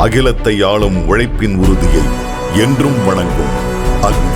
அகிலத்தை ஆளும் உழைப்பின் உறுதியை என்றும் வணங்கும் அக்னி.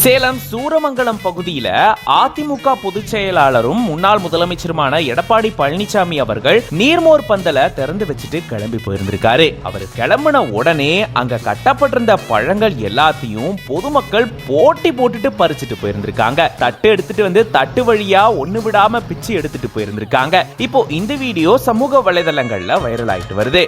சேலம் சூரமங்கலம் பகுதியில அதிமுக பொதுச் செயலாளரும் முன்னாள் முதலமைச்சருமான எடப்பாடி பழனிசாமி அவர்கள் நீர்மோர் பந்தல திறந்து வச்சுட்டு கிளம்பி போயிருந்திருக்காரு. அவர் கிளம்பின உடனே அங்க கட்டப்பட்டிருந்த பழங்கள் எல்லாத்தையும் பொதுமக்கள் போட்டி போட்டுட்டு பறிச்சுட்டு போயிருந்திருக்காங்க. தட்டு எடுத்துட்டு வந்து தட்டு வழியா ஒண்ணு விடாம பிச்சு எடுத்துட்டு போயிருந்திருக்காங்க. இப்போ இந்த வீடியோ சமூக வலைதளங்கள்ல வைரல் ஆயிட்டு வருது.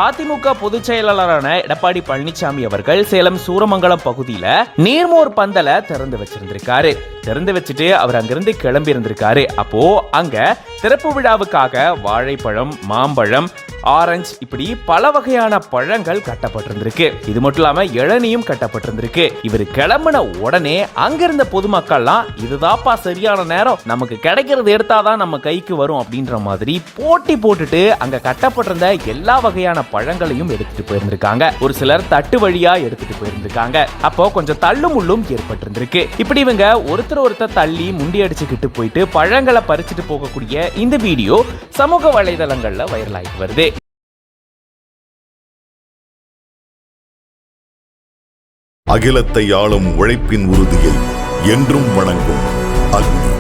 அதிமுக பொதுச் செயலாளரான எடப்பாடி பழனிசாமி அவர்கள் சேலம் சூரமங்கலம் பகுதியில நீர்மோர் பந்தல திறந்து வச்சிருந்திருக்காரு. திறந்து வச்சுட்டு அவர் அங்கிருந்து கிளம்பி இருந்திருக்காரு. அப்போ அங்க திறப்பு விழாவுக்காக வாழைப்பழம், மாம்பழம், ஆரஞ்சு இப்படி பல வகையான பழங்கள் கட்டப்பட்டிருந்திருக்கு. இது மட்டும் இல்லாம இளநியும் கட்டப்பட்டிருந்திருக்கு. இவர் கிளம்பின உடனே அங்கிருந்த பொதுமக்கள்லாம் இதுதாப்பா சரியான நேரம், நமக்கு கிடைக்கிறது எடுத்தாதான் நம்ம கைக்கு வரும் அப்படின்ற மாதிரி போட்டி போட்டுட்டு அங்க கட்டப்பட்டிருந்த எல்லா வகையான பழங்களையும் எடுத்துட்டு போயிருந்திருக்காங்க. ஒரு சிலர் தட்டு வழியா எடுத்துட்டு போயிருந்திருக்காங்க. அப்போ கொஞ்சம் தள்ளும் முள்ளும் ஏற்பட்டிருந்திருக்கு. இப்படி இவங்க ஒருத்தர் தள்ளி முண்டி அடிச்சுக்கிட்டு போயிட்டு பழங்களை பறிச்சுட்டு போகக்கூடிய இந்த வீடியோ சமூக வலைதளங்கள்ல வைரல் ஆயிட்டு வருது. அகிலத்தை ஆளும் உழைப்பின் உறுதியை என்றும் வணங்கும் அக்னி.